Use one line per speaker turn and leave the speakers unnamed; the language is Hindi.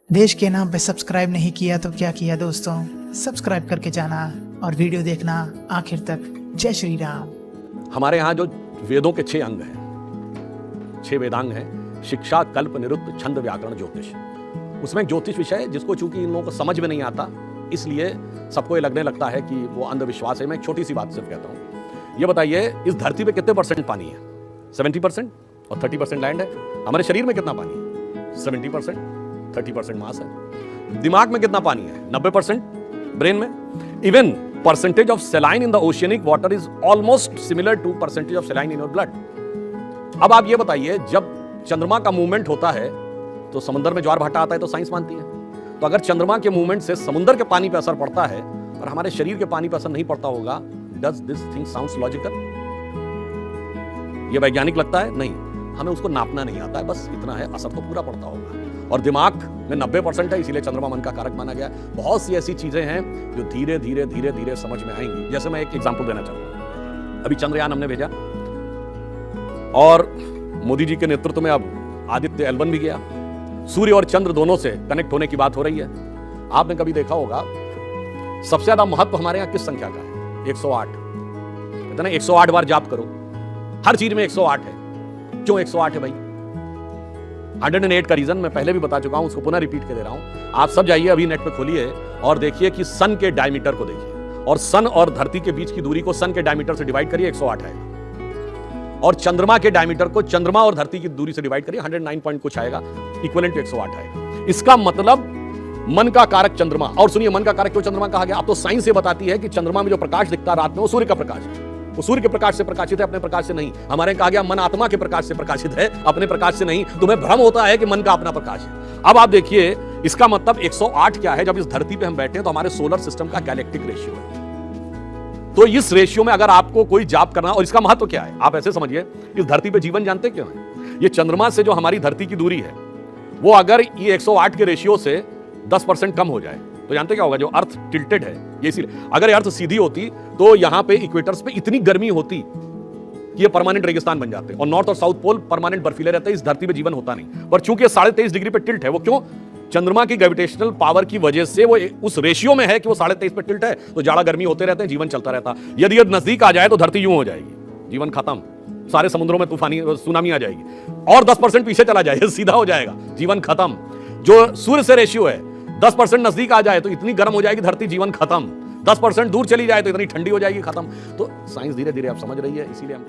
देश के नाम पे सब्सक्राइब नहीं किया तो क्या किया दोस्तों, सब्सक्राइब करके जाना और वीडियो देखना आखिर तक। जय श्री राम।
हमारे यहाँ जो वेदों के 6 अंग हैं, 6 वेदांग हैं, शिक्षा, कल्प, निरुक्त, छंद, व्याकरण, ज्योतिष। उसमें एक ज्योतिष विषय है जिसको चूंकि इन लोगों को समझ में नहीं आता, इसलिए सबको ये लगने लगता है कि वो अंधविश्वास है। मैं एक छोटी सी बात सिर्फ कहता हूँ, ये बताइए इस धरती पे कितने % पानी है? 70% और 30% लैंड है। हमारे शरीर में कितना पानी है? 70%, 30% मास है। दिमाग में कितना पानी है? 90%। ब्रेन में even percentage of saline in the oceanic water is almost similar to percentage of saline in your blood. अब आप ये बताइए, जब चंद्रमा का मूवमेंट होता है तो समुद्र में ज्वार भाटा आता है, तो साइंस मानती है। तो अगर चंद्रमा के मूवमेंट से समुद्र के पानी पे असर पड़ता है और हमारे शरीर के पानी पे असर नहीं पड़ता होगा, does this thing sounds logical? ये वैज्ञानिक लगता है? नहीं, हमें उसको नापना नहीं आता है, बस इतना है, असर तो पूरा पड़ता होगा। और दिमाग में 90% है, इसीलिए चंद्रमा मन का कारक माना गया। बहुत सी ऐसी चीजें हैं जो धीरे धीरे धीरे धीरे समझ में आएंगी। जैसे मैं एक एग्जांपल देना चाहूंगा, अभी चंद्रयान हमने भेजा और मोदी जी के नेतृत्व में अब आदित्य L1 भी गया। सूर्य और चंद्र दोनों से कनेक्ट होने की बात हो रही है। आपने कभी देखा होगा सबसे ज्यादा महत्व हमारे यहाँ किस संख्या का है? 108। कहते ना 108 बार जाप करो, हर चीज में 108 है। क्यों 108 है भाई? 108 का रीजन मैं पहले भी बता चुका हूं, उसको पुनः रिपीट कर दे रहा हूं। आप सब जाइए, अभी नेट पे खोलिए और देखिए कि सन के डायमीटर को देखिए, और सन और धरती के बीच की दूरी को सन के डायमीटर से डिवाइड करिए, 108 आएगा। और चंद्रमा के डायमीटर को चंद्रमा और धरती की दूरी से डिवाइड करिए, 109 पॉइंट कुछ आएगा, इक्विवेलेंट टू 108 आएगा। इसका मतलब मन का कारक चंद्रमा। और सुनिए, मन का कारक क्यों चंद्रमा कहा गया? अब तो साइंस ये बताती है कि चंद्रमा में जो प्रकाश दिखता है रात में, वो सूर्य का प्रकाश है। वो सूर्य के प्रकाश से प्रकाशित है, अपने प्रकाश से नहीं। हमारे कहा गया मन आत्मा के प्रकाश से प्रकाशित है, अपने प्रकाश से नहीं। तुम्हें भ्रम होता है कि मन का अपना प्रकाश है। अब आप देखिए, इसका मतलब 108 क्या है? जब इस धरती पे हम बैठे हैं तो हमारे सोलर सिस्टम का गैलेक्टिक रेशियो है। तो इस रेशियो में अगर आपको कोई जाप करना, और इसका महत्व क्या है आप ऐसे समझिए, इस धरती पे जीवन जानते क्यों है? ये चंद्रमा से जो हमारी धरती की दूरी है, वो अगर ये 108 के रेशियो से 10% कम हो जाए तो जानते क्या होगा? जो अर्थ टिल्टेड है, ये इसीलिए, अगर अर्थ सीधी होती तो यहां पे इक्वेटर्स पे इतनी गर्मी होती कि ये परमानेंट रेगिस्तान बन जाते, और नॉर्थ और साउथ पोल परमानेंट बर्फीले रहते, इस धरती पे जीवन होता नहीं। पर चूंकि 23.5 डिग्री पे टिल्ट है, वो क्यों? चंद्रमा की ग्रेविटेशनल पावर की वजह से वो उस रेशियो में है कि वो 23.5 पे टिल्ट है, तो जाड़ा गर्मी होते रहते हैं, जीवन चलता रहता। यदि नजदीक आ जाए तो धरती यूं हो जाएगी, जीवन खत्म, सारे समुद्रों में तूफानी सुनामी आ जाएगी। और 10% पीछे चला जाए, सीधा हो जाएगा, जीवन खत्म। जो सूर्य से रेशियो है, 10% नजदीक आ जाए तो इतनी गर्म हो जाएगी धरती, जीवन खत्म। 10% दूर चली जाए तो इतनी ठंडी हो जाएगी, खत्म। तो साइंस धीरे धीरे आप समझ रही है, इसीलिए हम